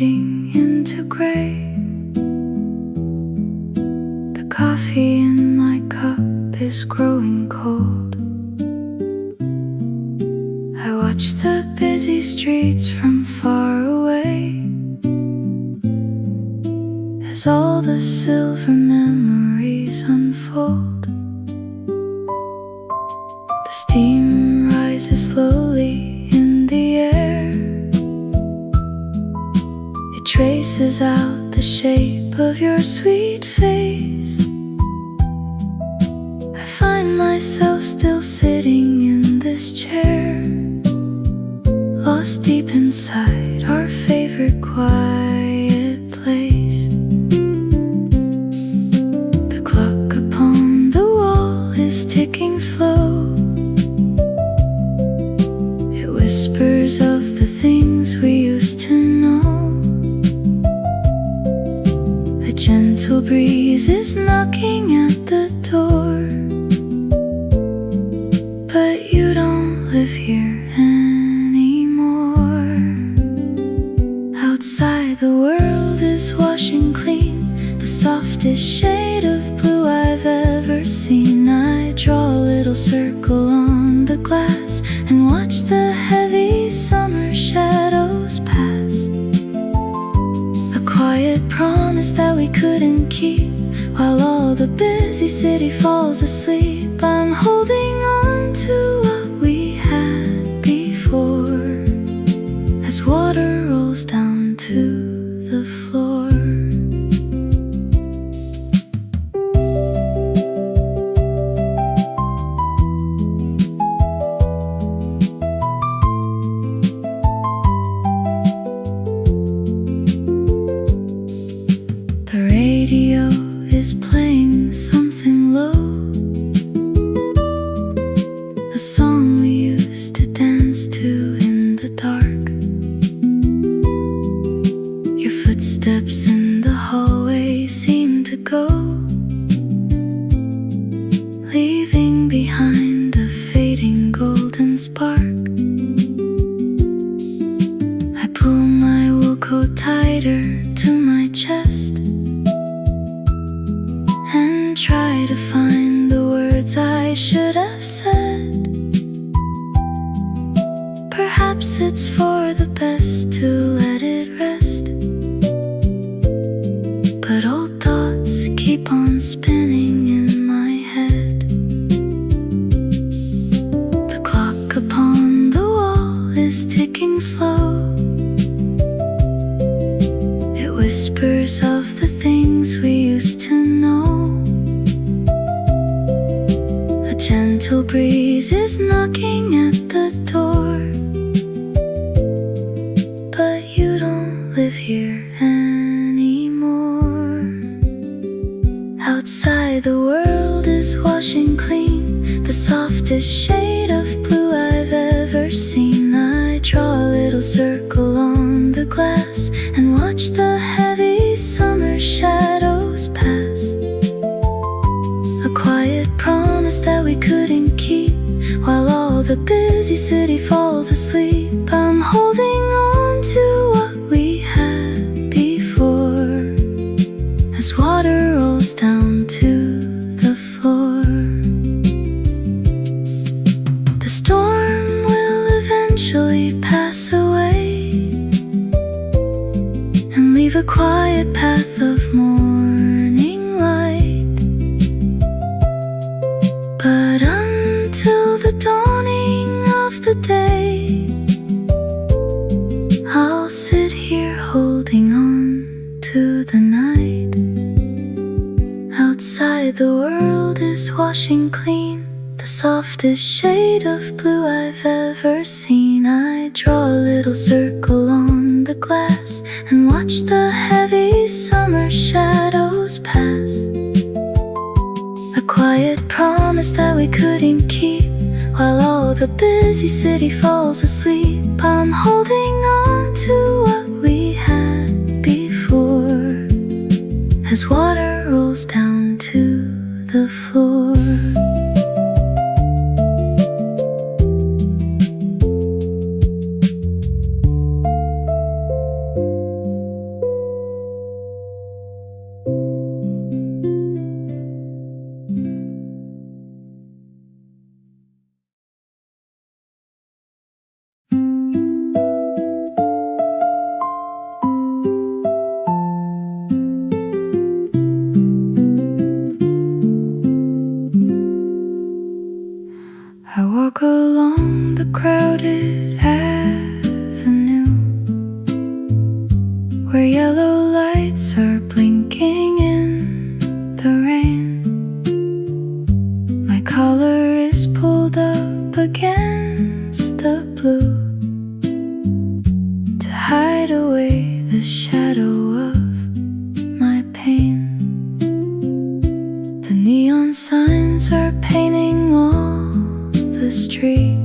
fading into gray. The coffee in my cup is growing cold. I watch the busy streets from far away as all the silver memories unfold. The steam rises slowly in the air. It traces out the shape of your sweet face. I find myself still sitting in this chair, lost deep inside our favorite quiet place. The clock upon the wall is ticking slow. It whispers of the things we used to know. A gentle breeze is knocking at the door, but you don't live here anymore. Outside the world is washing clean, the softest shade of blue I've ever seen. I draw a little circle on the glass and watch the heavy summer shadows pass. A quiet promise that we couldn't keep, while all the busy city falls asleep. I'm holding on to what we had before as water rolls down to the floor. The radio is playing something low, a song we used to dance to in the dark. Your footsteps in the hallway seem to go, leaving behind a fading golden spark. I pull my wool coat tighter to my chest and try to find the words I should have said. Perhaps it's for the best to let it rest, but old thoughts keep on spinning in my head. The clock upon the wall is ticking slow. It whispers of the things we used to know. A gentle breeze is knocking at the door, but you don't live here anymore. Outside the world is washing clean, the softest shade of blue I've ever seen. I draw a little circle on the glass and watch the heavy summer shadows pass. A quiet promise that we couldn't keep, while all the busy city falls asleep. I'm holding on to what we had before as water rolls down to the floor. The storm will eventually pass away and leave a quiet path of morning light, but until the dawning of the day, I'll sit here holding on to the night. Outside the world is washing clean, the softest shade of blue I've ever seen. I draw a little circle on the glass and watch the heavy summer shadows pass. A quiet promise that we couldn't keep, while all the busy city falls asleep. I'm holding on to what we had before as water rolls down to the floor. where yellow lights are blinking in the rain. My collar is pulled up against the blue to hide away the shadow of my pain. The neon signs are painting all the street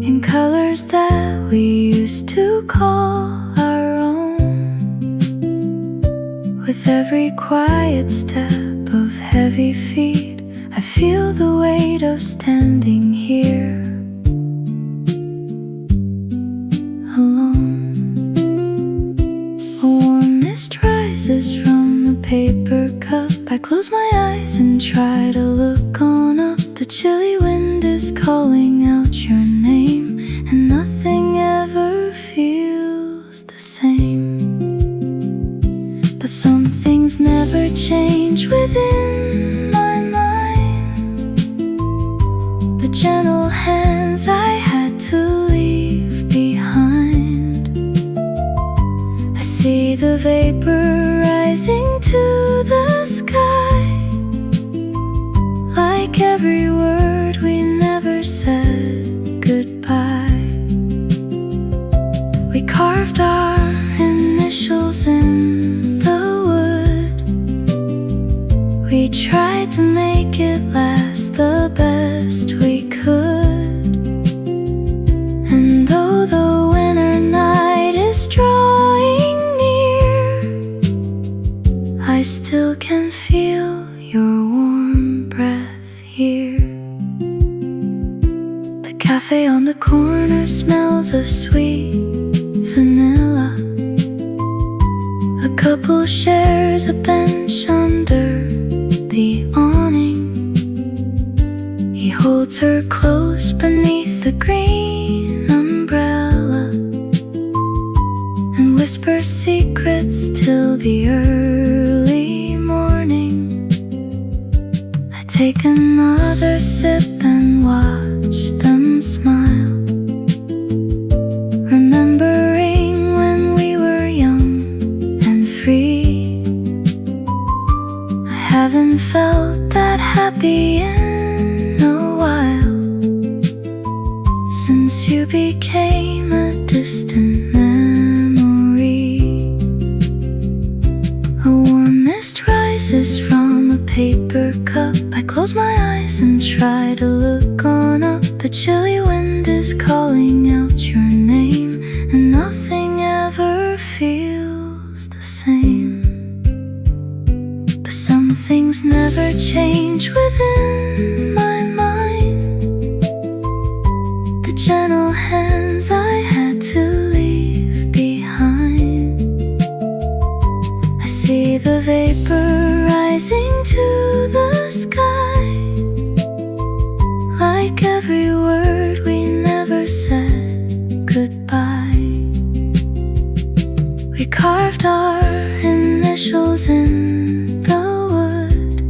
in colors that we used to call our own. With every quiet step of heavy feet, I feel the weight of standing here alone. A warm mist rises from a paper cup. I close my eyes and try to look on up. The chilly wind is calling out your name, and nothing ever feels the same. But some things never change within my mind. The gentle hands I had to leave behind. I see the vapor rising to the sky, like every word we never said goodbye. We carved our initials in the wood. We tried to make it last the best we could. And though the winter night is drawing near, I still can feel your warm breath here. The cafe on the corner smells of sweet vanilla. A couple shares a bench under the awning. He holds her close beneath the green umbrella and whispers secrets till the early morning. I take another sip and watch them smile, remembering when we were young and free. I haven't felt that happy in a while, since you became a distant memory. A warm mist rises from a paper cup. I close my eyes and try to look on up. The chilly wind is calling out your name, and nothing ever feels the same. But some things never change within my mind. The gentle hands I had to leave behind. I see the vapor rising to the sky, like every word we never said goodbye. We carved our initials in the wood.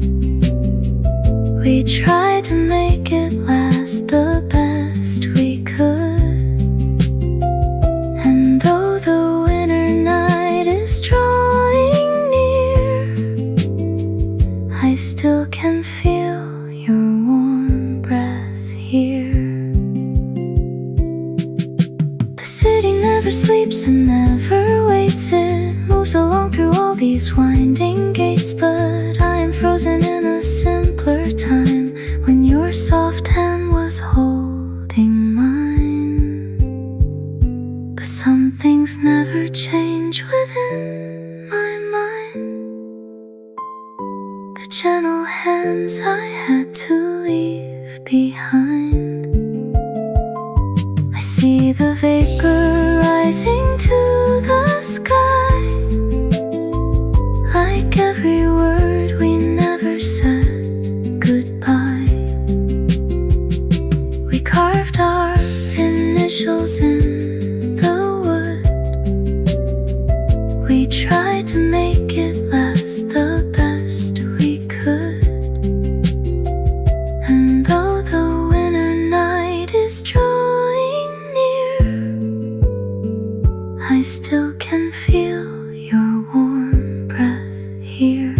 We tried to make it last the best we could. And though the winter night is drawing near, I still can feel your warm breath here. The city never sleeps and never waits. It moves along through all these winding gates. But I am frozen in a simpler time, when your soft hand was holding mine. But some things never change within my mind. The gentle hands I had to leave behind. I see the vapor rising to the sky, like every word we never said goodbye. We carved our initials in the wood. We tried to make it last the best we could. And though the winter night is drawing near, I still can can feel your warm breath here.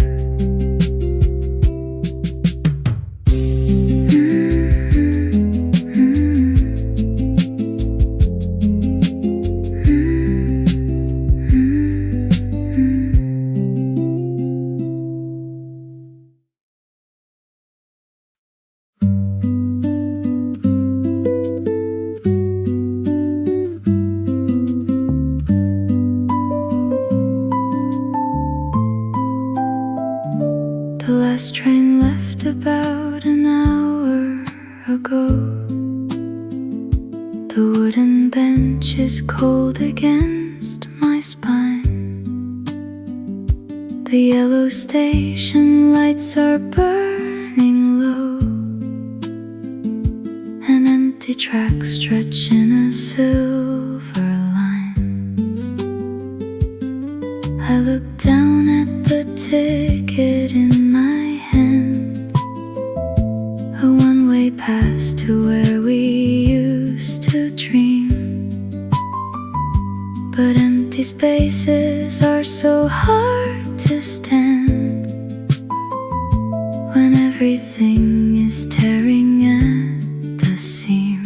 The last train left about an hour ago. The wooden bench is cold against my spine. The yellow station lights are burning low. An empty track stretch in a silver line. I look down at the ticket in my hand, a one-way pass to where we used to dream. But empty spaces are so hard to stand when everything is tearing at the seam.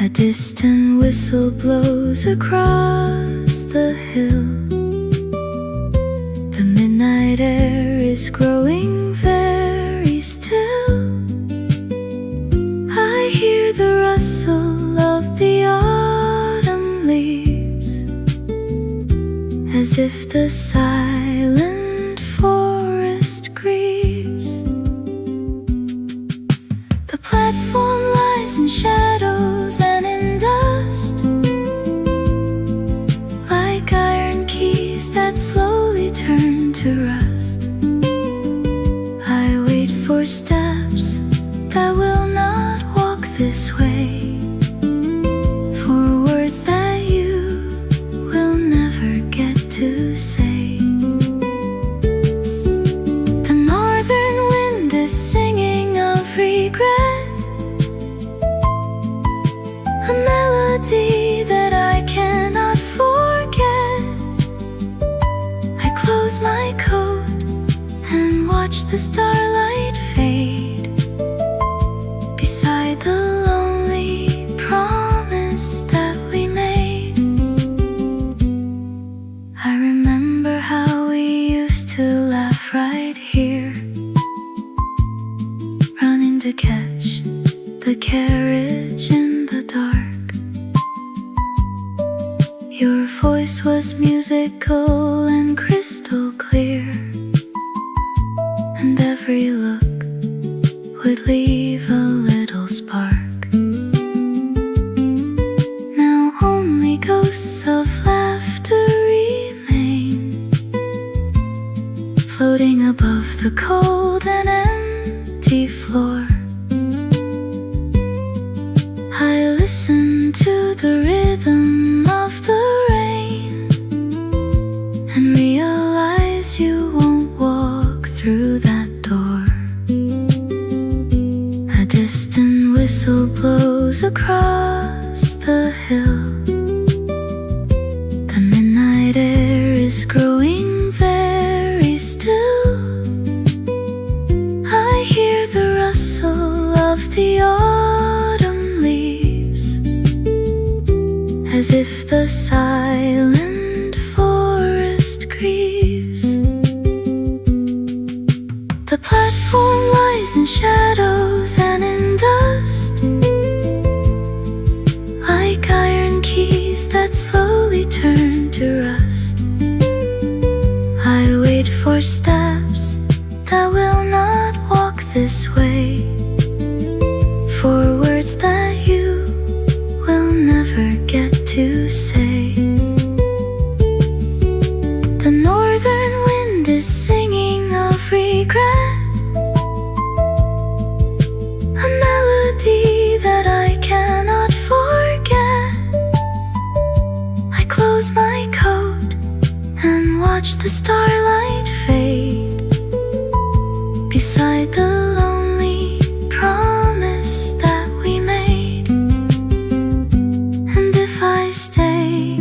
A distant whistle blows across the hill. The midnight air is growing very still. I hear the rustle of the autumn leaves, as if the silent forest grieves. The platform lies in shadows and in dust, like iron keys that slowly turn to rust. I wait for steps that will not walk this way, for words that you will never get to say. The northern wind is singing of regret, a melody that I cannot forget. I close my coat and watch the starlight fade beside the lonely promise that we made. I remember how we used to laugh right here, running to catch the carriage in the dark. Your voice was musical and crystal clear, and every look would leave a little spark. Now only ghosts of laughter remain, floating above the cold and empty floor. I listen to the rhythm of the rain and realize you won't walk through that door. A distant whistle blows across the hill. The midnight air is growing very still. I hear the rustle of the autumn leaves, as if the silent forest grieves. The platform lies in shadows and in dust, like iron keys that slowly turn to rust. I wait for steps that will not walk this way, for words that you will never get to say. The northern wind is singing of regret, a melody that I cannot forget. I close my coat and watch the starlight fade beside the lonely promise that we made. And if I stay,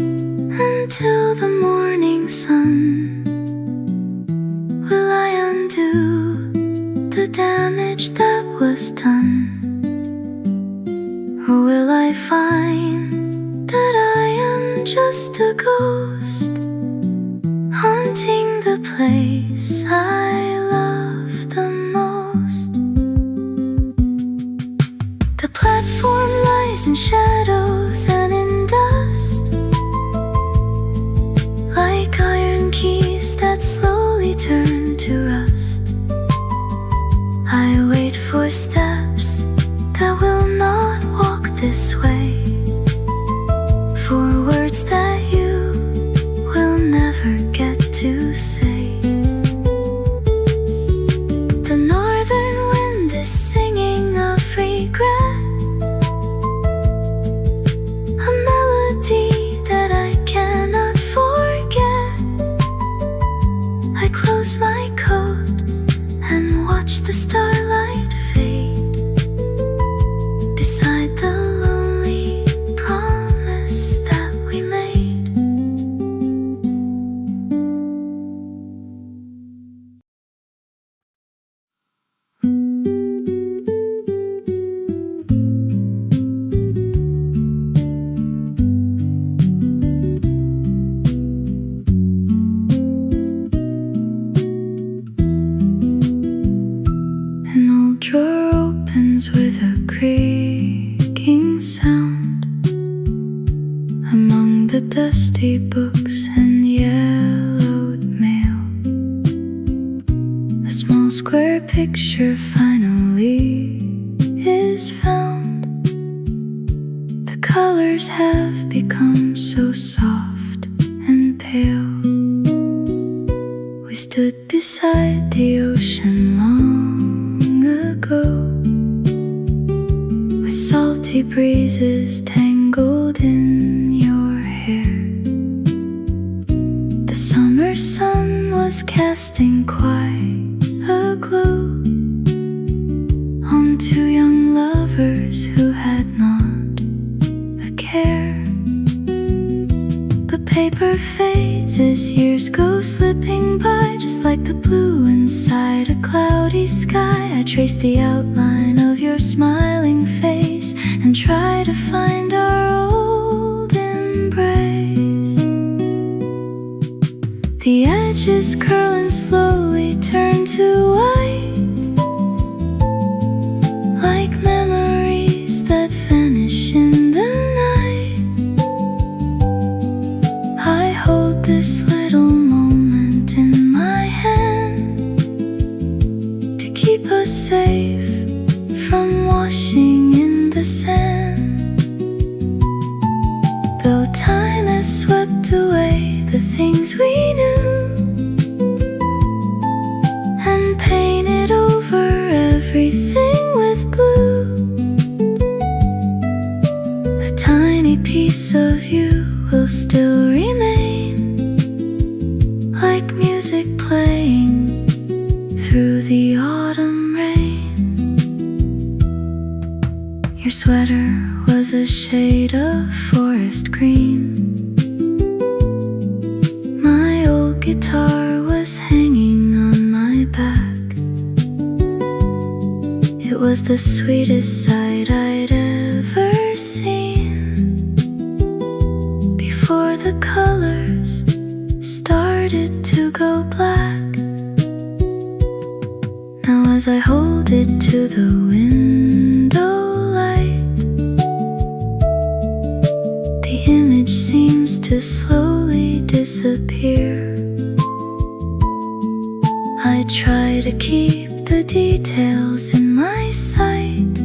just a ghost haunting the place I love the most. The platform lies in shadows and in dust, like iron keys that slowly turn to rust. I wait for steps that will not walk this way, for words that you will never get to say. The northern wind is singing of regret, a melody that I cannot forget. I close my coat and watch the starlight fade beside the lonely promise that we made. An old drawer opens with a creaking sound. Among the dusty books and yellowed mail, a small square picture finally is found. The colors have become so soft and pale. We stood beside the ocean long ago, with salty breezes tangled in your hair. The summer sun was casting quite a glow on two young lovers who had not a care. But paper fades as years go slipping by, just like the blue inside a cloudy sky. I trace the outline of your smiling face and try to find our old embrace. The edges curl and slowly turn to white, like memories that vanish in the night. I hold this little moment in my hand to keep us safe from washing in the sand. Though time has swept away the things we knew and painted over everything with blue, a tiny piece of you will still remain, like music playing through the autumn rain. Your sweater was a shade of forest green. My old guitar was hanging on my back. It was the sweetest sight I'd ever seen, before the colors started to go black. Now as I hold it to the window light, the image seems to slowly disappear. I try to keep the details in my sight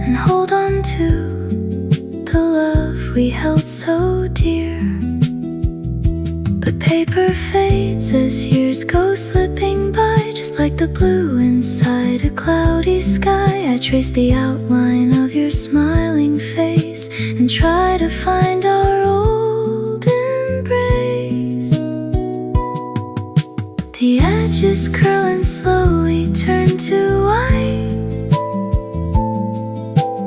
and hold on to the love we held so dear. But paper fades as years go slipping by, just like the blue inside a cloudy sky. I trace the outline of your smiling face and try to find our old embrace. The edges curl and slowly turn to white,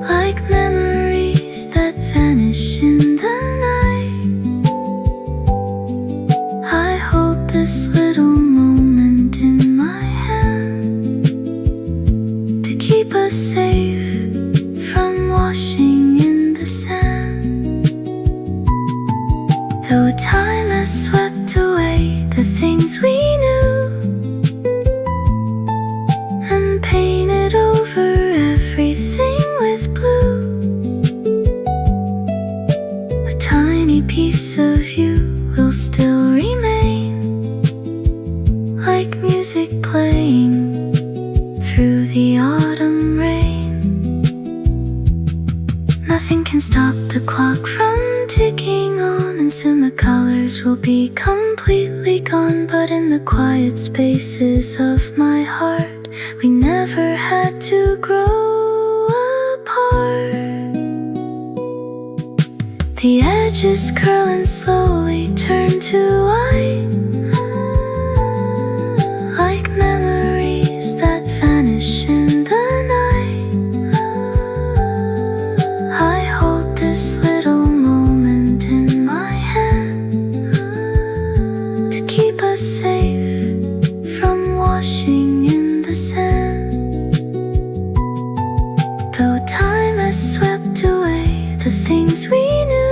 like memories that vanish in the night. I hold this little moment in my hand to keep us safe from washing in the sand. Though time has swept away the things we knew and painted over everything with blue, a tiny piece of you will still remain, like music playing through the autumn rain. Nothing can stop the clock from ticking on, and soon the colors will be completely gone. But in the quiet spaces of my heart, we never had to grow apart. The edges curl and slowly turn to white, like memories that vanish in the night. I hold this little moment in my hand to keep us safe from washing in the sand. Though time has swept away the things we knew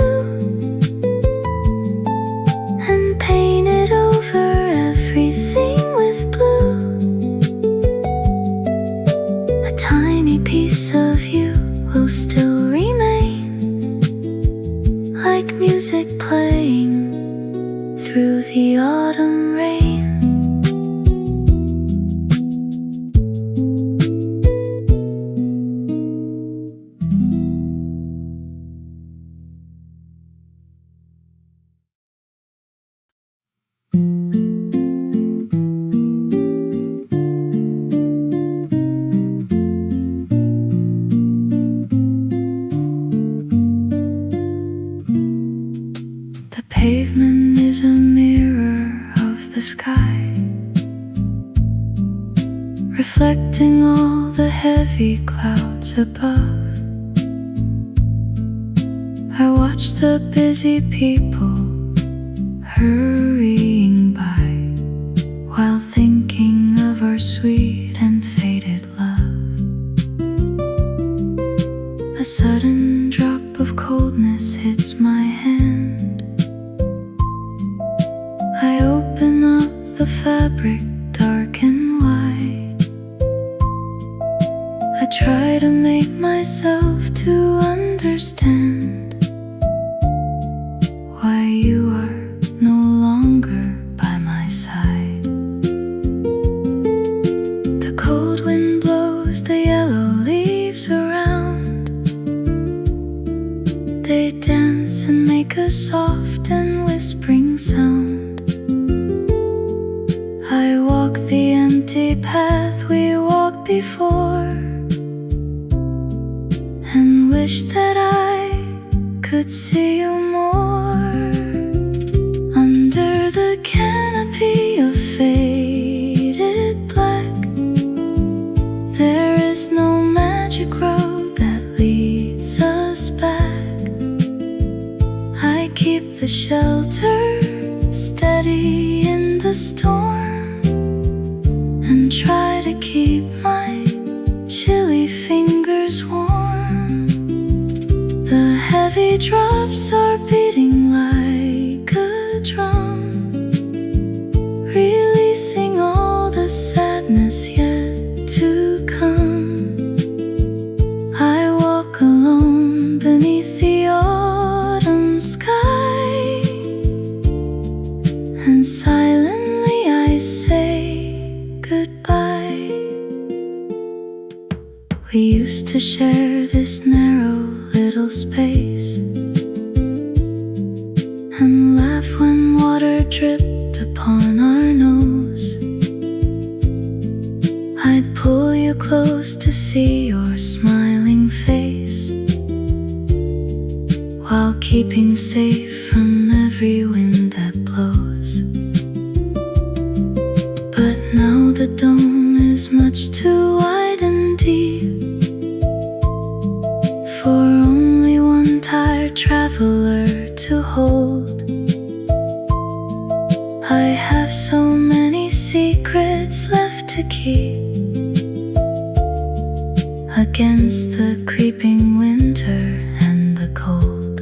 and painted over everything with blue, a tiny piece of you will still remain, like music playing through the autumn rain. The pavement is a mirror of the sky, reflecting all the heavy clouds above. I watch the busy people hurrying by, while thinking of our sweet and faded love. A sudden drop of coldness hits my hand. I open up the fabric dark and wide. I try to make myself to understand why you are no longer by my side. The cold wind blows the yellow leaves around. They dance and make a soft and whispering sound. I walk the empty path we walked before, and wish that I could see you more. Under the canopy of faded black, there is no magic road that leads us back. I keep the shelter steady in the storm, and try to keep my chilly fingers warm. The heavy drops are beating like a drum, releasing all the sadness yet to come. I walk alone beneath the autumn sky, and silently I say goodbye. We used to share this narrow little space, and laugh when water dripped upon our nose. I'd pull you close to see your smiling face, while keeping safe from every wind that blows. But now the dome is much too wide and deep for only one tired traveler to hold. I have so many secrets left to keep against the creeping winter and the cold.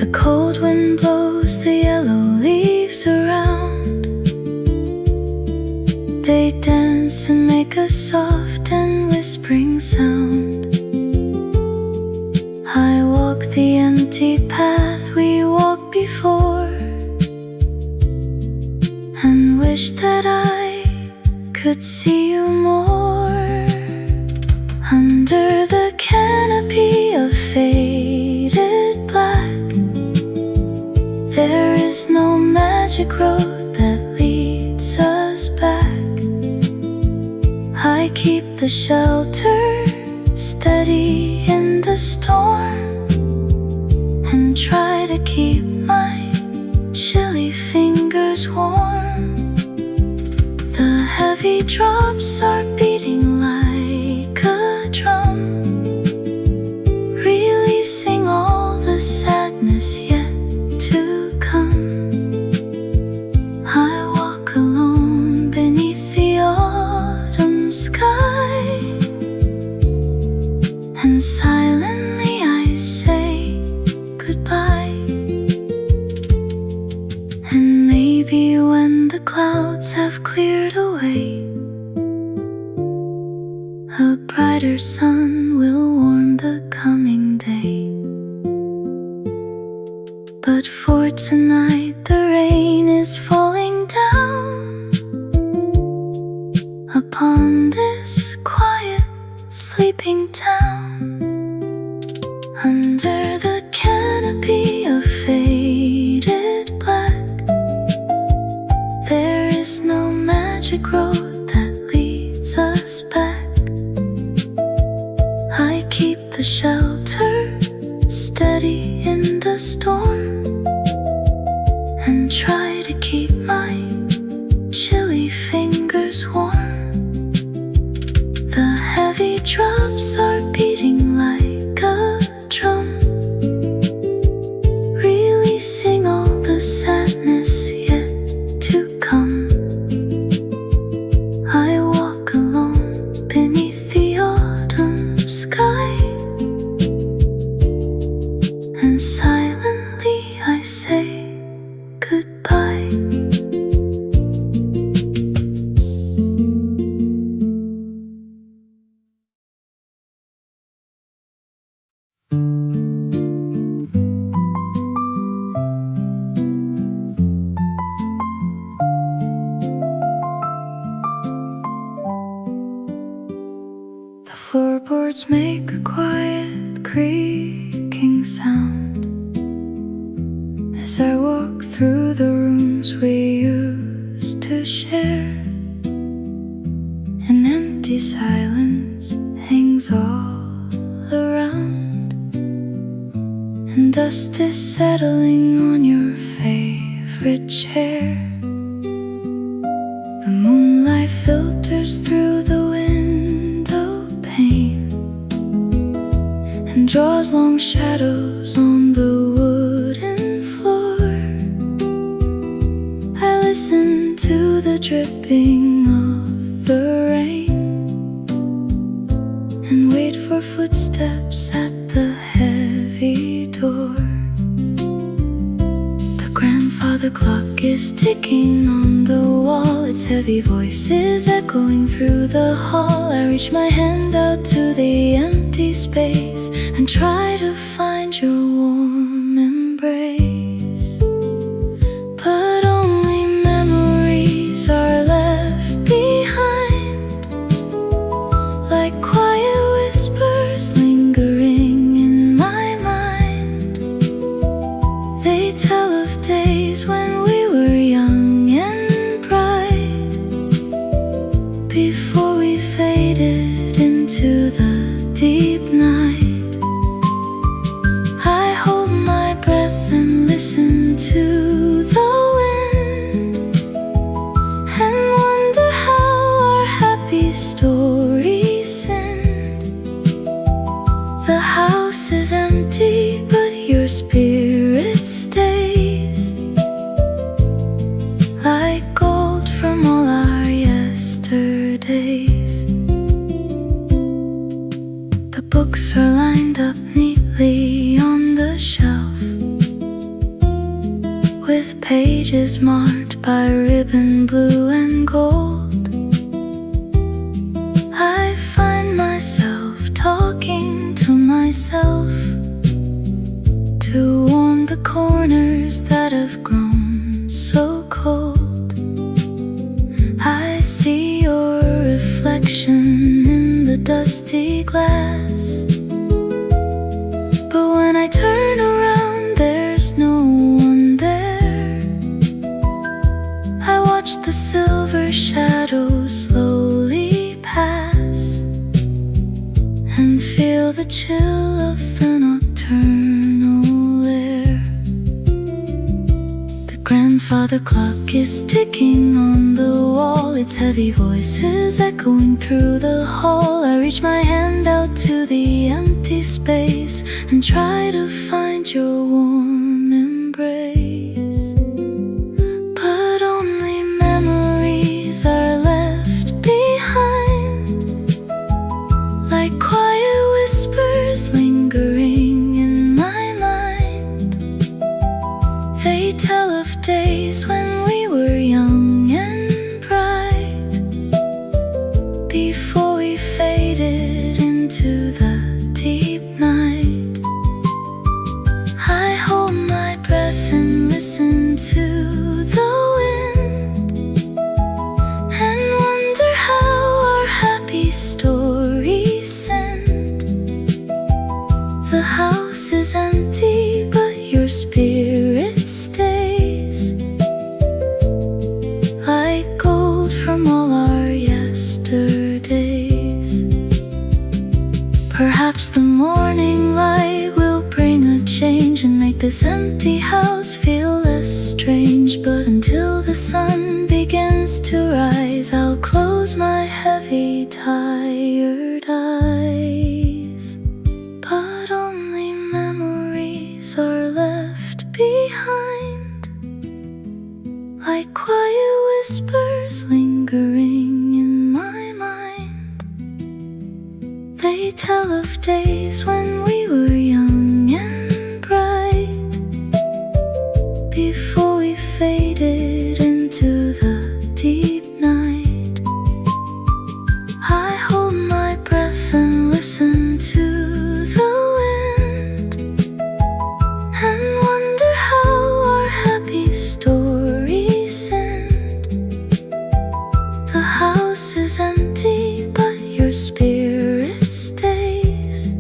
The cold wind blows the yellow leaves around. They dance and make a soft and whispering sound. I walk the empty path we walked before, and wish that I could see you more. Under the canopy of faded black, there is no magic road that leads us back. I keep the shelter steady in the storm, and try to keep my chilly fingers warm. The heavy drops are beating like a drum, releasing all the sadness yet to come. I walk alone beneath the autumn sky, and silently I say goodbye. And maybe when the clouds have cleared away, a brighter sun will warm the coming day. But for tonight the rain is falling down upon this quiet sleeping town. Under the canopy of faded black, there is no magic road that leads us back. I keep the shelter steady in the storm, and try to keep my chilly fingers warm. The heavy drops are beating like a drum, releasing all the sadness yet to come. I walk alone beneath the autumn sky, and silently I say goodbye. The floorboards make a quiet creaking sound as I walk through the rooms we used to share. An empty silence hangs all around, and dust is settling on your favorite chair. The moonlight filters through the window pane and draws long shadows on the wooden floor. I listen to the dripping of the rain and wait for footsteps at the heavy door. The grandfather clock is ticking on the wall, its heavy voices echoing through the hall. I reach my hand out to the empty space and try to find your warm embrace, but only memories are left behind, like quiet whispers lingering in my mind. They tell of days when we were young and bright, before we faded into the deep night. I hold my breath and listen to the wind, and wonder how our happy stories end. The house is empty, but your spirit stays, with pages marked by ribbon blue and gold. I find myself talking to myself to warm the corners that have grown so cold. I see your reflection in the dusty glass, but when I turn around there's no one there. I watch the silver shadow slowly pass and feel the chill of the nocturnal air. The grandfather clock is ticking on the wall, its heavy voices echoing through the hall. I reach my hand out to the empty space and try to find your warm embrace, but only memories are left behind, like quiet whispers lingering in my mind. They tell of days when we were young and bright, before we faded into the deep night. I hold my breath and listen to the wind and wonder how our happy stories end. The house is empty, but your spirit stays, like gold from all our yesterdays. Perhaps the morning light will bring a change and make this empty house feel less strange. But until the sun begins to rise, I'll close my heavy, tired eyes, but only memories are left behind, like quiet whispers lingering in my mind. They tell of days when we were young and bright, before we faded into the deep night. I hold my breath and listen to the wind and wonder how our happy stories end. The house is empty, but your spirit stays,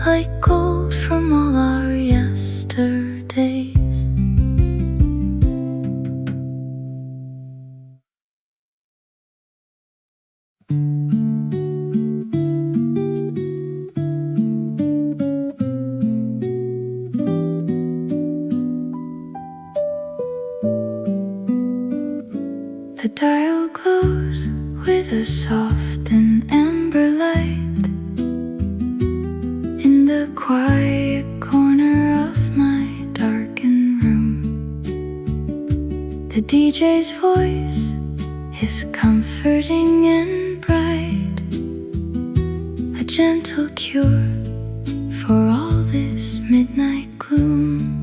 like gold from all our yesterdays. The dial glows with a soft and amber light in the quiet corner of my darkened room. The DJ's voice is comforting and bright, a gentle cure for all this midnight gloom.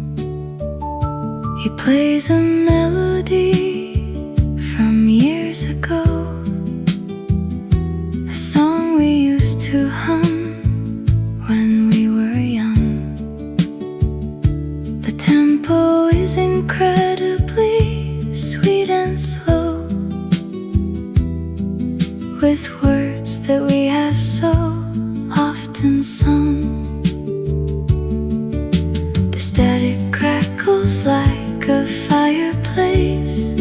He plays a melody from years ago, a song we used to hum when we were young. The tempo is incredibly sweet and slow, with words that we have so often sung. The static crackles like a fireplace.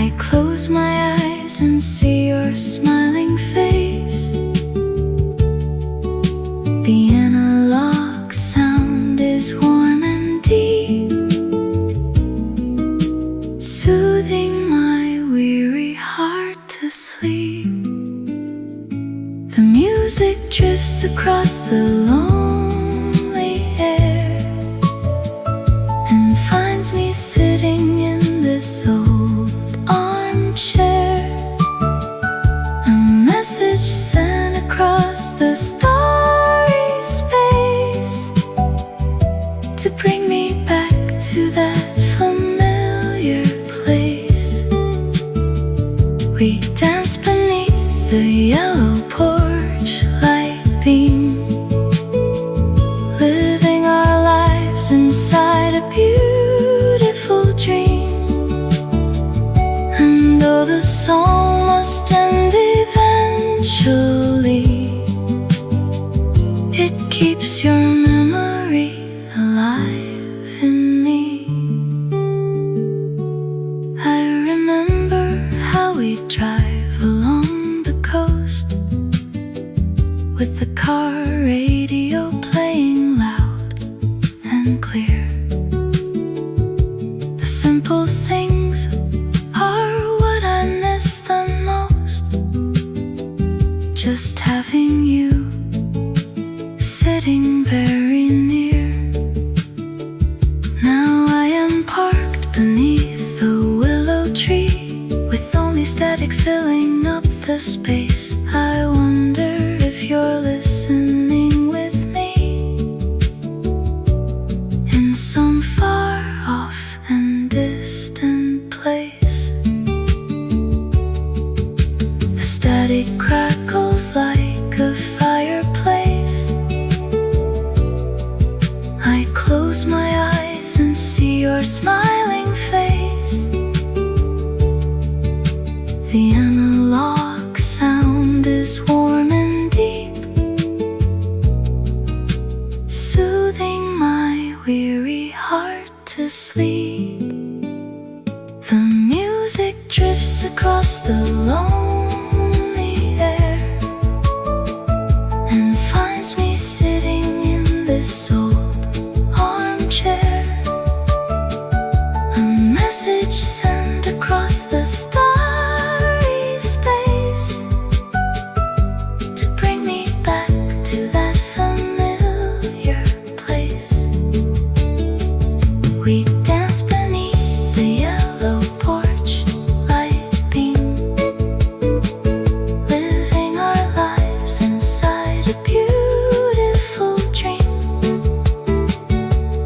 I close my eyes and see your smiling face. The analog sound is warm and deep, soothing my weary heart to sleep. The music drifts across the lonely air and finds me sitting keeps your memory alive in me. I remember how we drive along the coast with the car radio playing loud and clear. The simple things are what I miss the most. Just having you sitting very near. Now I am parked beneath the willow tree, with only static filling up the space. I wonder if you're listening with me in some far off and distant place. The static crackles like a fireplace. I close my eyes and see your smiling face. The analog sound is warm and deep, soothing my weary heart to sleep. The music drifts across the lonely air and finds me sitting in this old armchair. A message sent across the starry space to bring me back to that familiar place. We dance beneath the yellow porch light beam, living our lives inside a beautiful dream.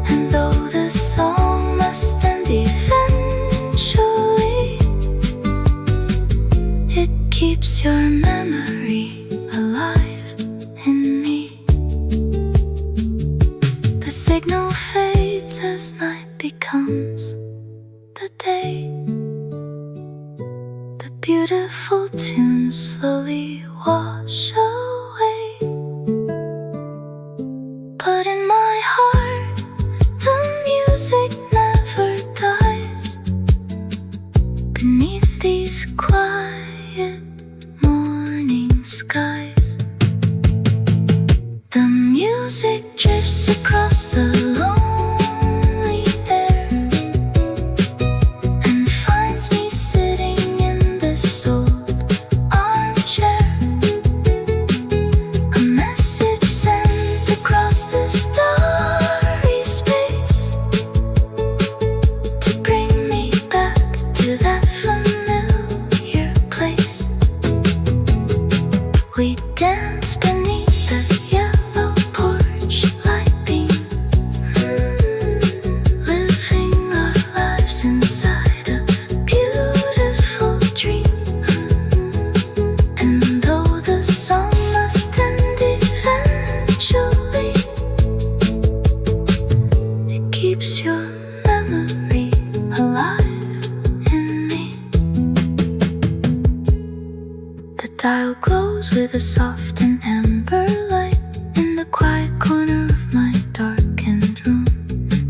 And though the song must end eventually, it keeps your memory alive in me. The signal fades as night becomes the day. The beautiful tunes slowly wash away. But in my heart, the music never dies. Beneath these quiet morning skies, the music drifts across the lonely air and finds me sitting in this old armchair. A message sent across the starry space to bring me back to that familiar place. We dance beneath the yellow porch light beam, living our lives inside a beautiful dream. And though the song must end eventually, it keeps your memory alive in me. The dial glows with a soft and amber light in the quiet corner of my darkened room.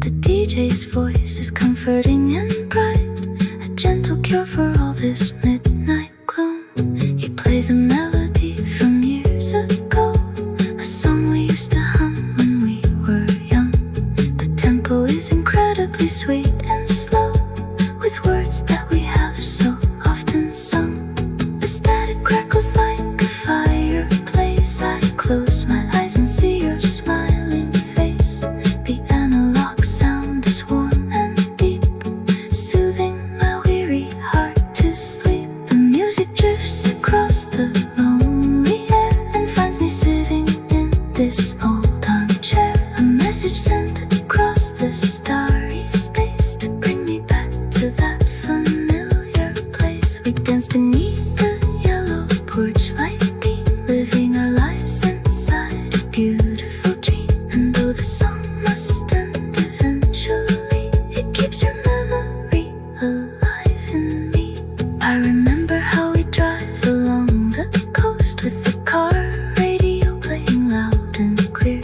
The DJ's voice is comforting and bright, a gentle cure for all this midnight gloom. He plays a melody from years ago, a song we used to hum when we were young. The tempo is incredibly sweet and slow, with words that we have so often sung. The static crackles like a fireplace. I close my eyes and see your smiling face. The analog sound is warm and deep, soothing my weary heart to sleep. The music drifts across the lonely air and finds me sitting in this old armchair. A message sent across the starry space to bring me back to that familiar place. We dance beneath the yellow porch light beam, living our lives inside a beautiful dream. And though the song must end eventually, it keeps your memory alive in me. I remember how we drive along the coast with the car radio playing loud and clear.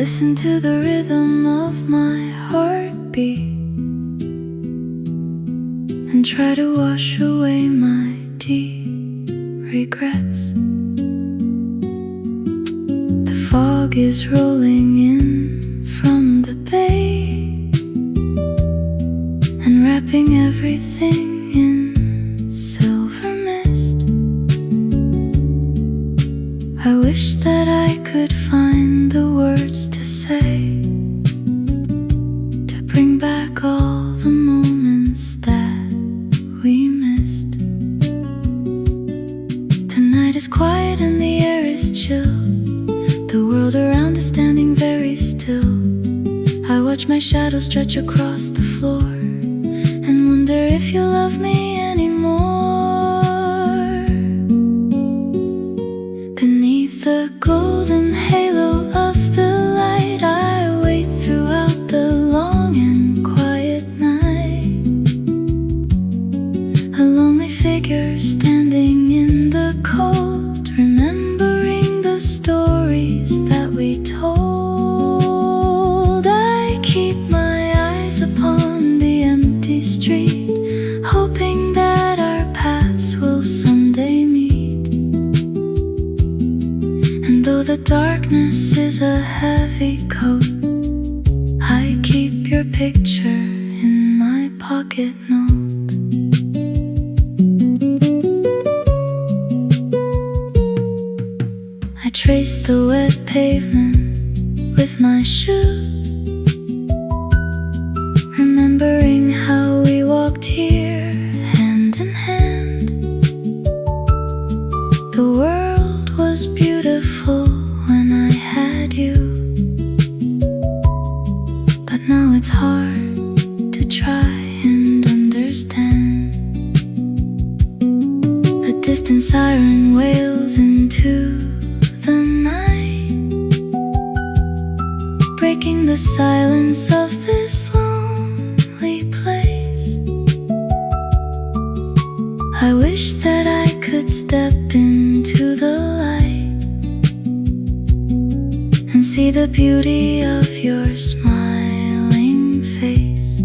listen to the rhythm of my heartbeat and try to wash away my deep regrets. The fog is rolling in from the bay and wrapping everything in silver mist. I wish that I could find the words to say to bring back all the moments that we missed. The night is quiet and the air is chill. The world around is standing very still. I watch my shadow stretch across the floor and wonder if you love me anymore. Beneath the golden halo of the light, I wait throughout the long and quiet night. A lonely figure standing in the cold, remembering the stories that we told. I keep my eyes upon the empty street, hoping that our paths will someday meet. And though the darkness is a heavy coat, I keep your picture in my pocket note. I trace the wet pavement with my shoe, remembering how we walked here hand in hand. The world was beautiful when I had you, but now it's hard to try and understand. A distant siren wails into the night, breaking the silence of this lonely place. I wish that I could step into the light and see the beauty of your smiling face.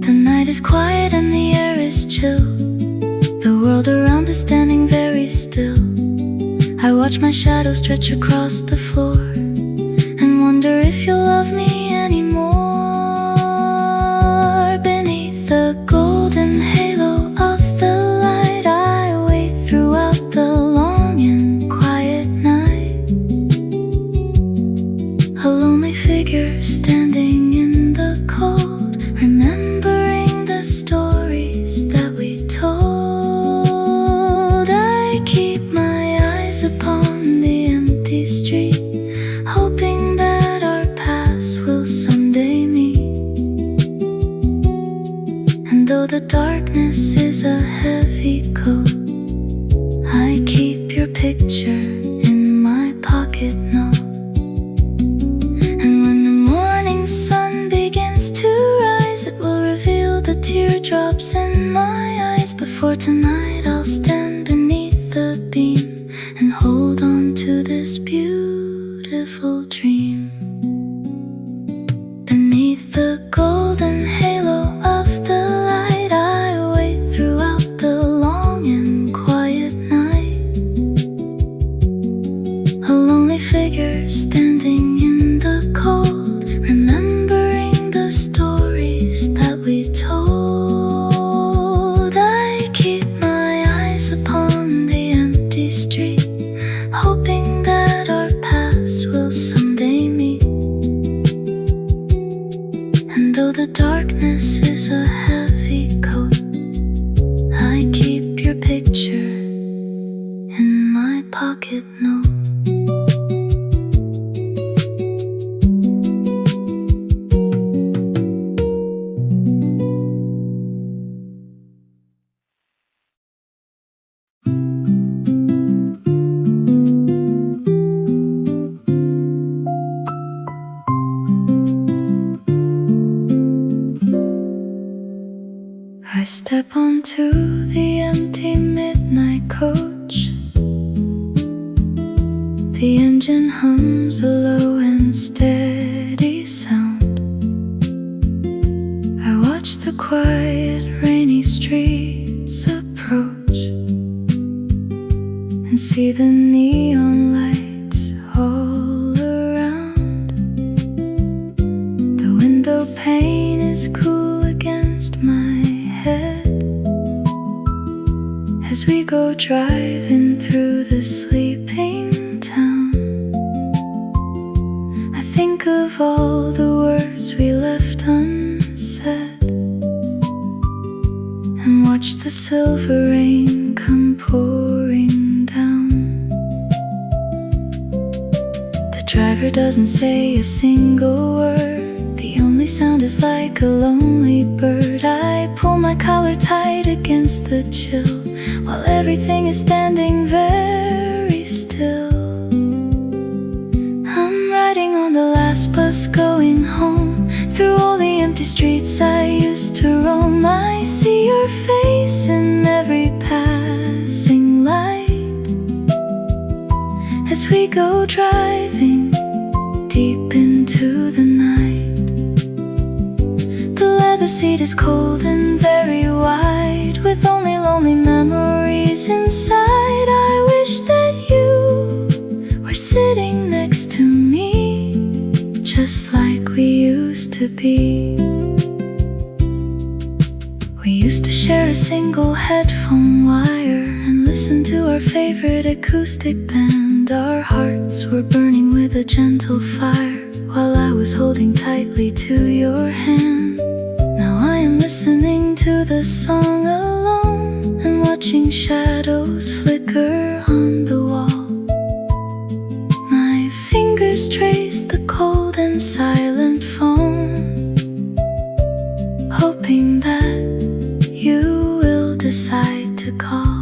The night is quiet and the air is chill. The world around is standing very still. I watch my shadow stretch across the floor and wonder if you'll love me anymore. Beneath the golden halo of the light, I wait throughout the long and quiet night. A lonely figure standing in the cold, remembering the stories that we told. I keep my eyes upon the empty street, hoping that our paths will someday meet. And though the darkness is a heavy coat, I keep your picture in my pocket note. And when the morning sun begins to rise, it will reveal the teardrops in my eyes. Before tonight, I'll stand beneath the beam and hold on to this beautiful dream. Beneath the golden halo of the light, I wait throughout the long and quiet night. A lonely figure standing in the cold, remembering the stories that we told. I keep my eyes upon the empty street, hoping that our paths will someday meet. And though the darkness is a heavy coat, I keep your picture in my pocket note. I step onto the empty midnight coach. The engine hums a low and steady sound. I watch the quiet, rainy streets approach and see the neon lights all around. The window pane is cool against my head as we go driving through the sleeping town. I think of all the words we left unsaid and watch the silver rain come pouring down. The driver doesn't say a single word, the only sound is like a lonely bird. I pull my collar tight against the chill while everything is standing very still. I'm riding on the last bus going home through all the empty streets I used to roam. I see your face in every passing light as we go driving deep into the night. The leather seat is cold and very wide with only lonely memories inside. I wish that you were sitting next to me, just like we used to be. We used to share a single headphone wire and listen to our favorite acoustic band. Our hearts were burning with a gentle fire while I was holding tightly to your hand. Now I am listening to the song alone and watching shadows flicker on the wall. My fingers trace the cold and silent phone, hoping that you will decide to call.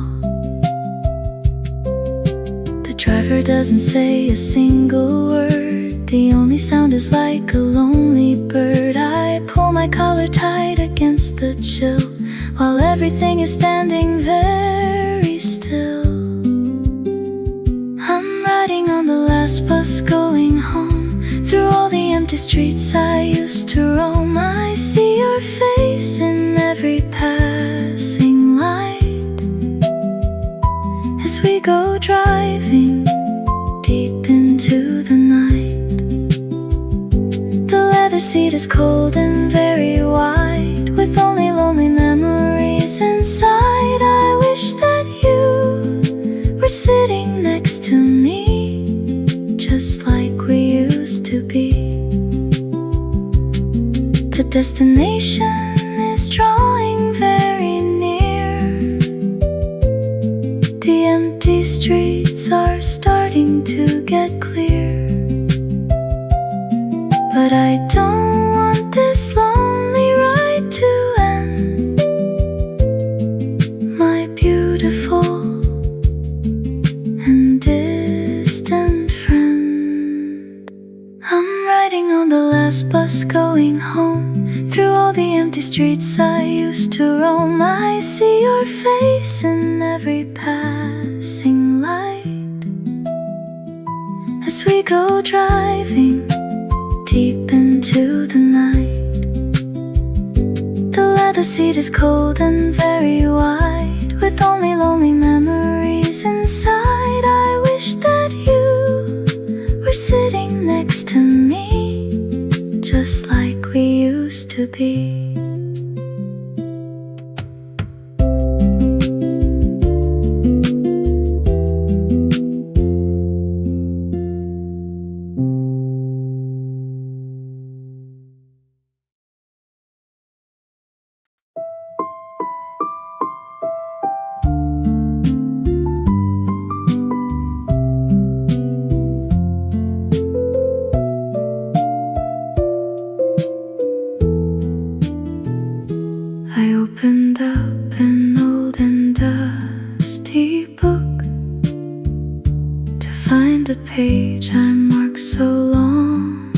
The driver doesn't say a single word, the only sound is like a lonely bird. I pull my collar tight against the chill while everything is standing very still. I'm riding on the last bus going home through all the empty streets I used to roam. I see your face in every passing light as we go driving deep into the night. The leather seat is cold and very wide with only lonely memories inside. I wish that you were sitting next to me, just like we used to be. The destination is drawing very near. The empty streets are starting to get clear, but I don't want this lonely ride to end. My beautiful and distant friend, I'm riding on the last bus going home through all the empty streets I used to roam. I see your face in every passing light as we go driving deep into the night. The leather seat is cold and very wide with only lonely memories inside. I wish that you were sitting next to me, just like we used to be. I opened up an old and dusty book to find a page I marked so long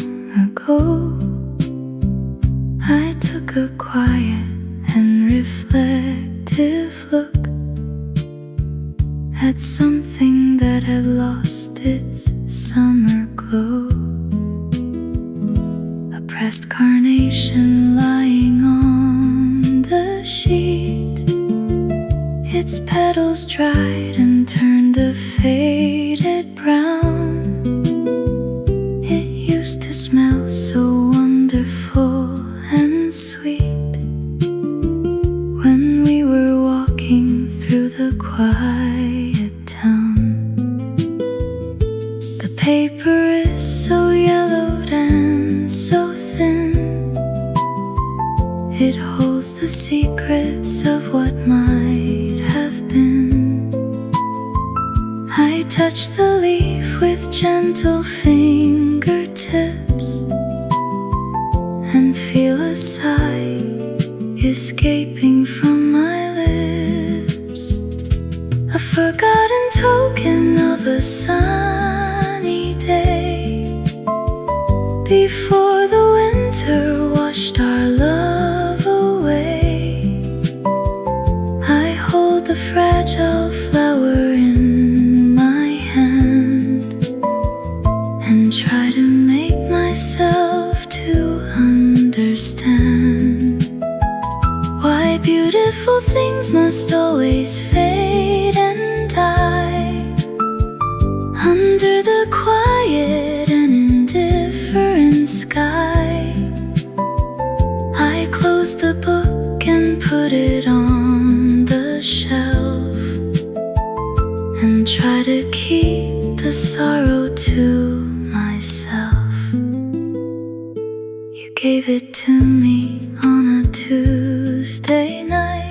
ago. I took a quiet and reflective look at something that had lost its summer glow. A pressed carnation lying on the sheet, its petals dried and turned a faded brown. It used to smell so wonderful and sweet when we were walking through the quiet town. The paper is so yellowed and so thin, it holds the secrets of what might have been. I touch the leaf with gentle fingertips and feel a sigh escaping from my lips. A forgotten token of a sunny day before the winter washed our love away. I hold the fragile flower in my hand and try to make myself to understand why beautiful things must always fade and die under the quiet and indifferent sky. I close the book and put it on the shelf and try to keep the sorrow to myself. You gave it to me on a Tuesday night.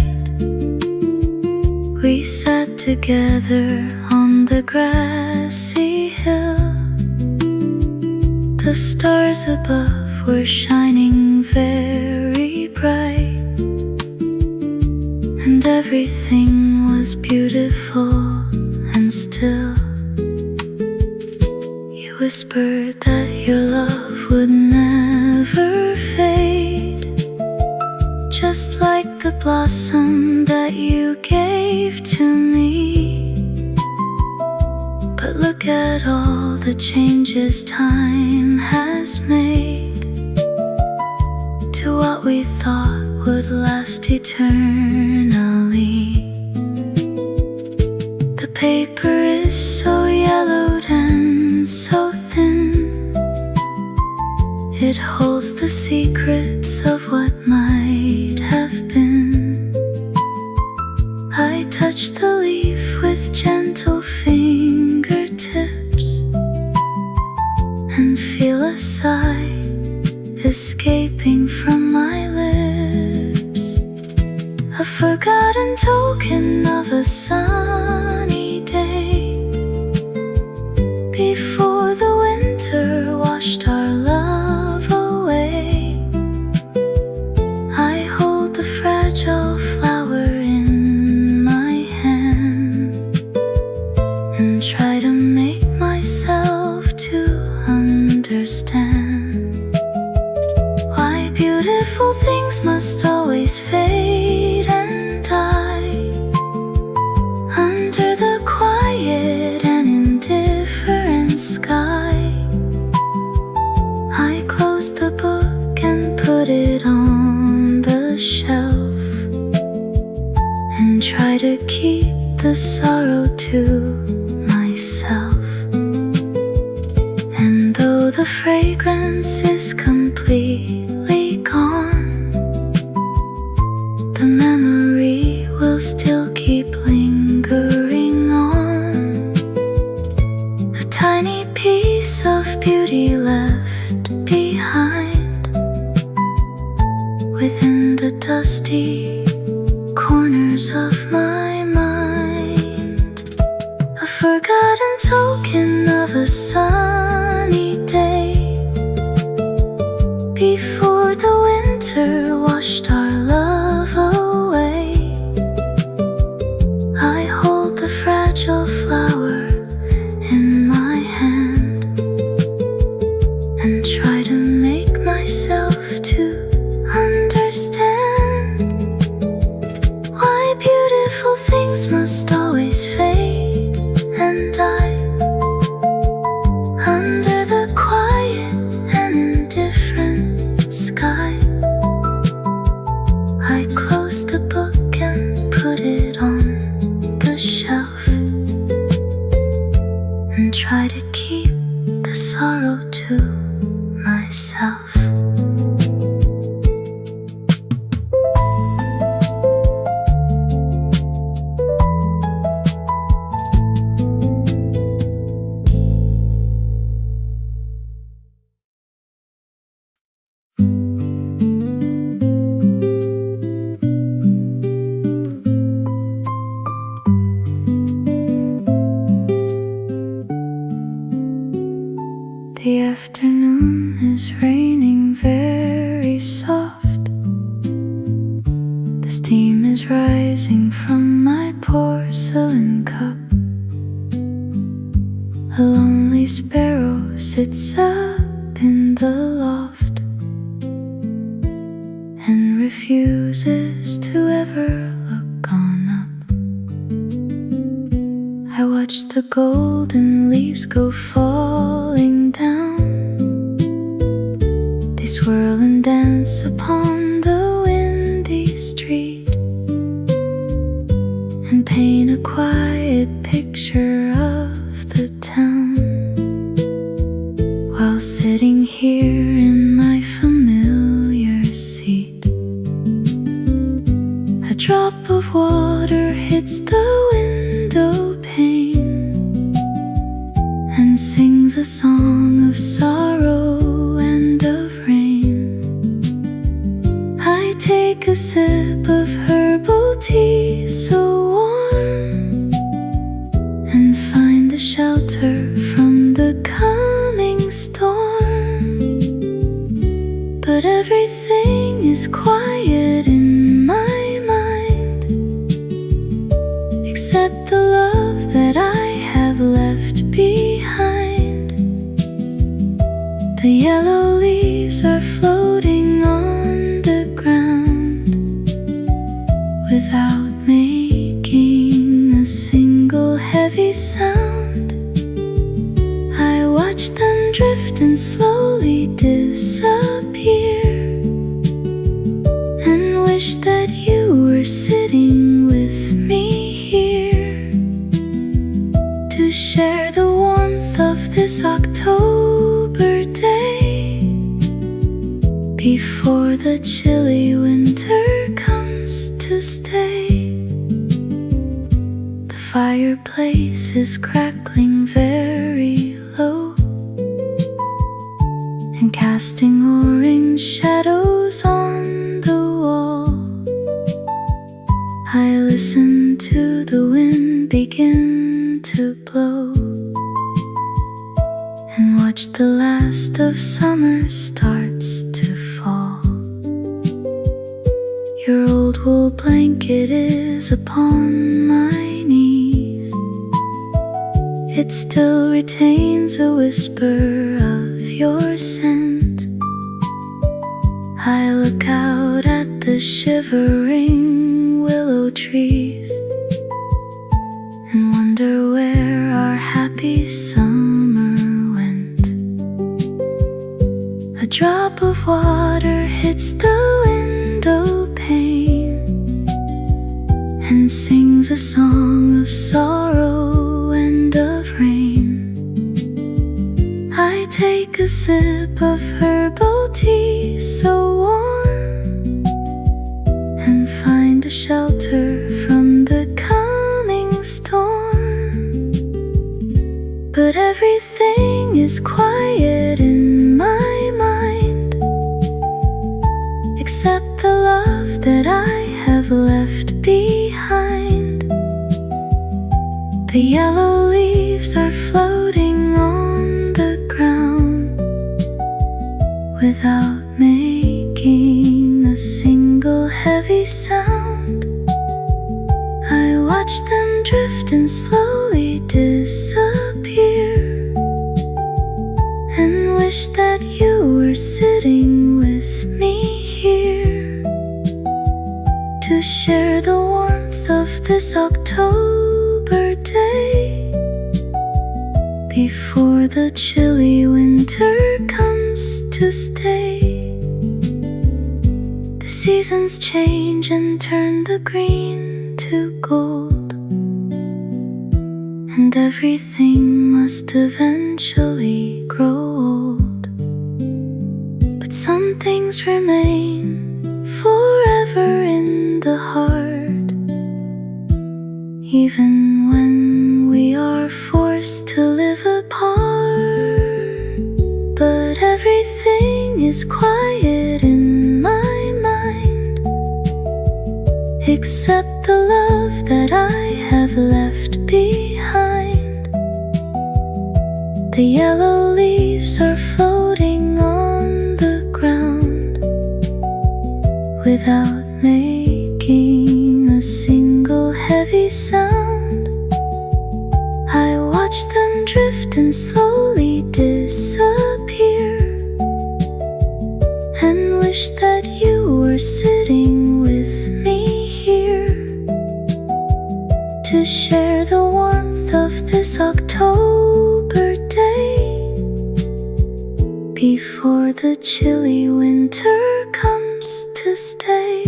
We sat together on the grassy hill. The stars above were shining very bright, and everything was beautiful and still. You whispered that your love would never fade, just like the blossom that you gave to me. But look at all the changes time has made to what we thought would last eternally. The paper is so yellowed and so thin, it holds the secrets of what might have been. I touch the leaf with gentle fingertips and feel a sigh escaping from my lips. A forgotten token of a sunny day before the winter washed our love away. I hold the fragile flower in my hand and try to make myself to understand why beautiful things must always fade and die under the quiet and indifferent sky. I close the book and put it on the shelf and try to keep the sorrow to myself. And though the fragrance is completely gone, the memory will still keep lingering on. A tiny piece of beauty left behind within the dusty corners of my mind. A forgotten token of a sunny day before the winter washed our love away. I hold the fragile flower in my hand and try to make myself to understand why beautiful things must always fade try to keep the sorrow to myself. The afternoon is raining very soft. The steam is rising from my porcelain cup. A lonely sparrow sits up in the loft and refuses to ever look on up. I watch the golden leaves go falling down. They swirl and dance upon the windy street and paint a quiet picture of the town. While sitting here in my familiar seat, a drop of water hits the windowpane and sings a song of sorrow and of rain. I take a sip of herbal tea so warm and find a shelter from the coming storm. But everything is quiet in my mind, except the love that I have left behind. The yellow leaves are floating on the ground without making a single heavy sound. I watch them drift and slowly disappear and wish that you were sitting with me here to share the warmth of this October day before the chilly winter comes to stay. The fireplace is crackling very low and casting orange shadows on the wall. I listen to the wind begin to blow and watch the last of summer starts to fall. Your old wool blanket is upon my knees. It still retains a whisper of your scent. I look out at the shivering willow trees and wonder where our happy summer went. A drop of water hits the window pane and sings a song of sorrow and of rain. I take a sip of herbal tea so warm and find a shelter from the coming storm. But everything is quiet in my mind, except the love that I have left behind. The yellow leaves are floating on the ground without making a single heavy sound. I watch them drift and slowly disappear and wish that you were sitting with me here to share the warmth of this October day before the chilly winter comes to stay. The seasons change and turn the green to gold, and everything must eventually grow old. But some things remain forever in the heart, even when we are forced to live apart. But everything is quiet in my mind, except the love that I have left behind. The yellow leaves are floating on the ground without making a single heavy sound. I watch them drift and slowly disappear, and wish that you were sitting with me here to share the warmth of this October day, before the chilly winter comes to stay.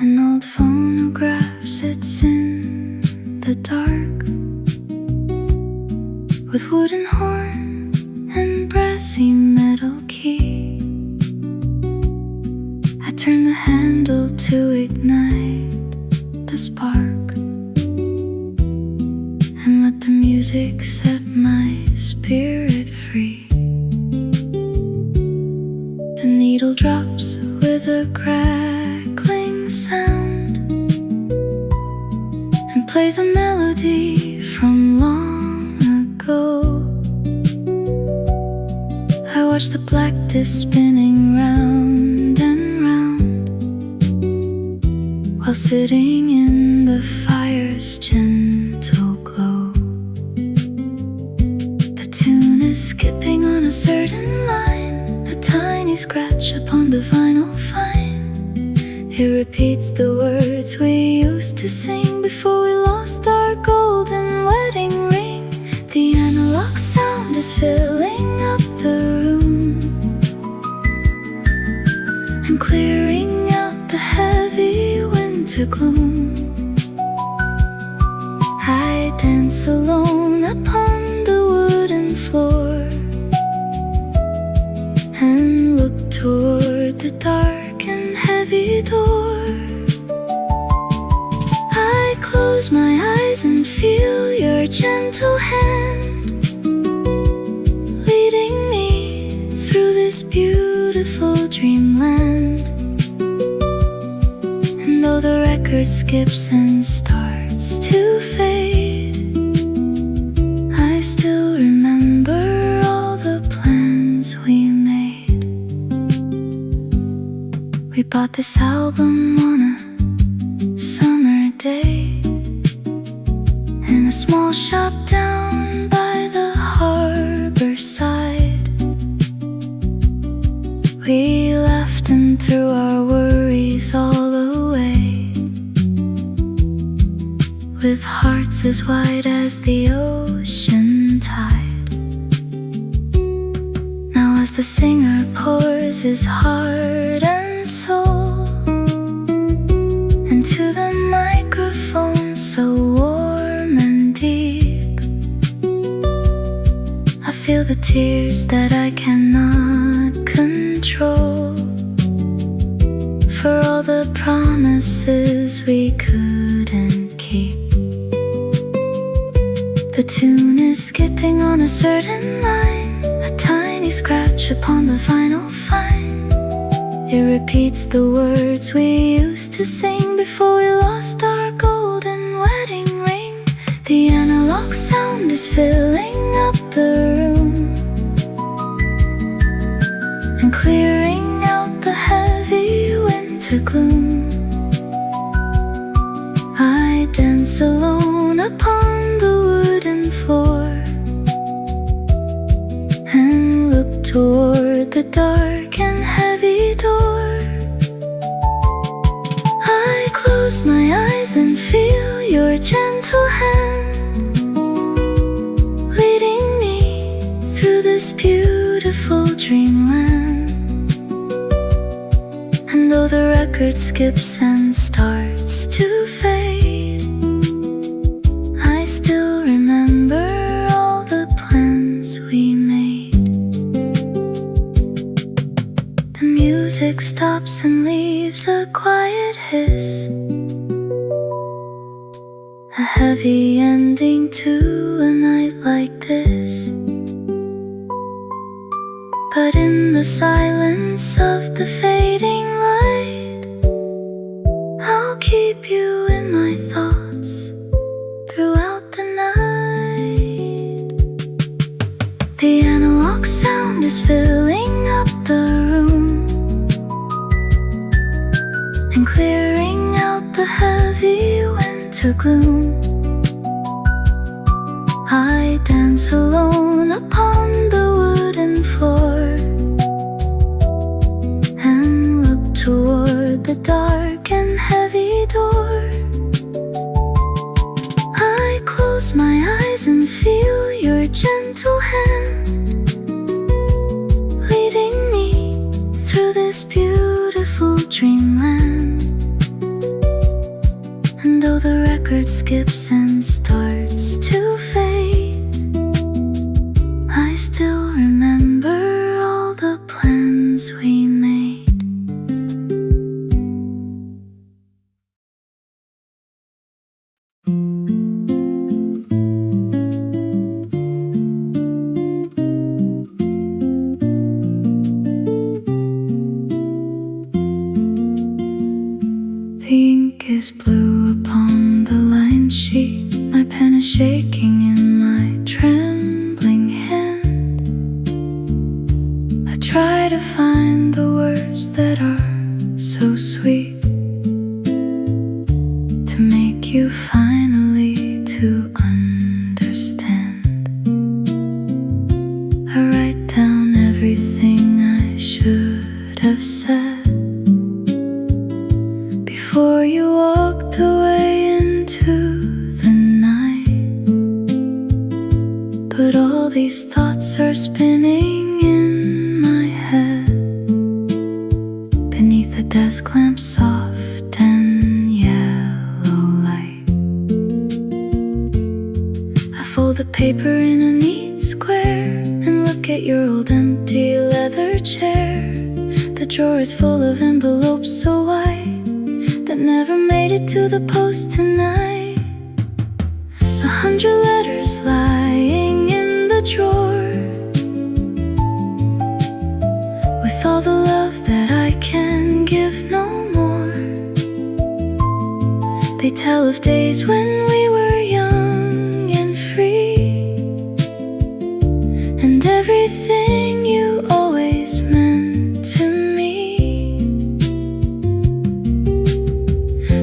An old phonograph sits in the dark, with wooden horn and brassy metal key. I turn the handle to ignite the spark, and let the music set my spirit free. The needle drops with a crackling sound, and plays a melody from long ago. I watch the black disc spinning round and round, while sitting in the fire's gentle glow. The tune is skipping on a certain line, a tiny scratch upon the vinyl fine. It repeats the words we used to sing before we lost our golden wedding ring. The analog sound is filling up the room and clearing out the heavy winter gloom. I dance alone upon the wooden floor and look toward the dark and heavy door. I close my eyes and feel your gentle hand leading me through this beautiful dreamland. And though the record skips and starts to fade, I still remember all the plans we made. We bought this album on a summer day in a small shop down by the harbor side. We laughed and threw our worries all away, with hearts as wide as the ocean tide. Now as the singer pours his heart and soul into the microphone so warm and deep, I feel the tears that I cannot control, for all the promises we couldn't keep. The tune is skipping on a certain line, a tiny scratch upon the vinyl fine. It repeats the words we used to sing before we lost our golden wedding ring. The analog sound is filling up the room and clearing out the heavy winter gloom. I dance alone upon the wooden floor and look toward the dark and gentle hand leading me through this beautiful dreamland. And though the record skips and starts to fade, I still remember all the plans we made. The music stops and leaves a quiet hiss, a heavy ending to a night like this. But in the silence of the fading light, I'll keep you in my thoughts throughout the night. The analog sound is filling up the room and clearing out the heavy winter gloom. I dance alone upon the wooden floor and look toward the dark and heavy door. I close my eyes and feel your gentle hand leading me through this beautiful dreamland. And though the record skips and starts to fade, I still remember all the plans we made. The ink is blue upon the line sheet. My pen is shaking in my trembling hand. I try to find the words that are so sweet to make you finally to understand. I write down everything I should have said before you walked away into the night. But all these thoughts are spinning in my head beneath the desk lamp's soft and yellow light. I fold the paper in a neat square and look at your old empty leather chair. The drawer is full of envelopes so white that never made it to the post tonight. 100 letters lying in the drawer, with all the love that I can give no more. They tell of days when we were young and free, and everything you always meant to me.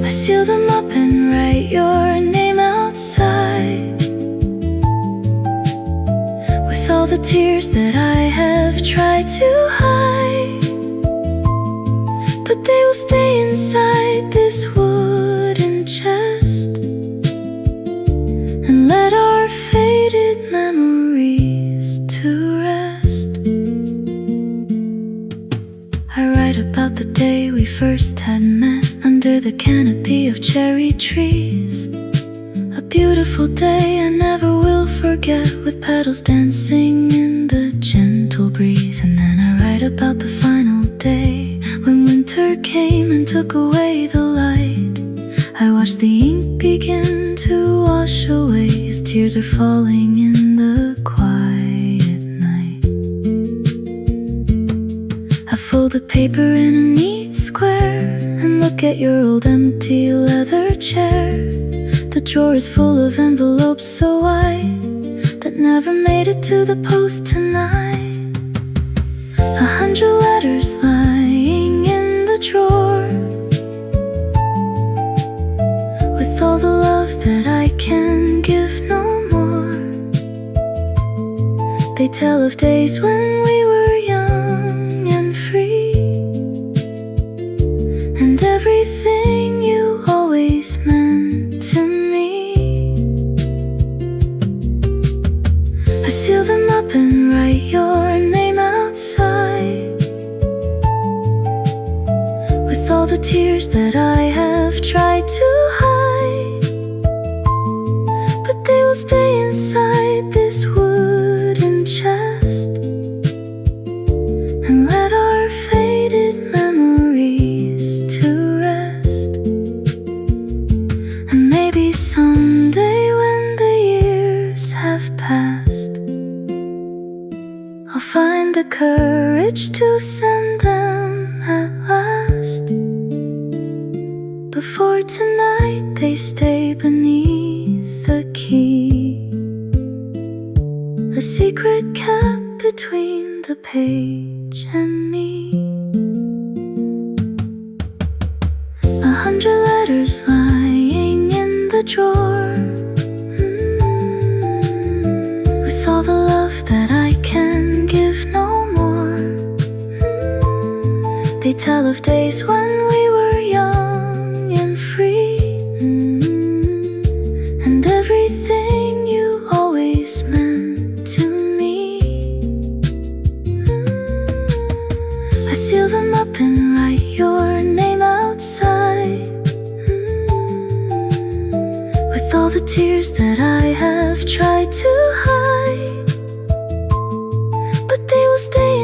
I seal them up and write your name outside, with all the tears that I have tried to hide. But they will stay inside this wooden chest and let our faded memories to rest. I write about the day we first had met under the canopy of cherry trees. A beautiful day I never will forget, with petals dancing in the gentle breeze. And then I write about the final day when winter came and took away the light. I watch the ink begin to wash away as tears are falling in the quiet night. I fold the paper in a neat square and look at your old empty leather chair. The drawer is full of envelopes so white that never made it to the post tonight. 100 letters lying in the drawer, with all the love that I can give no more. They tell of days when we were young and free, and everything you always meant to me. all the tears that I have tried to hide, but they will stay inside this wooden chest and let our faded memories to rest. And maybe someday when the years have passed, I'll find the courage to send them at last. But for tonight they stay beneath the key, a secret kept between the page and me. 100 letters lying in the drawer, with all the love that I can give no more. They tell of days when we were young and free, and everything you always meant to me. I seal them up and write your name outside, with all the tears that I have tried to hide, but they will stay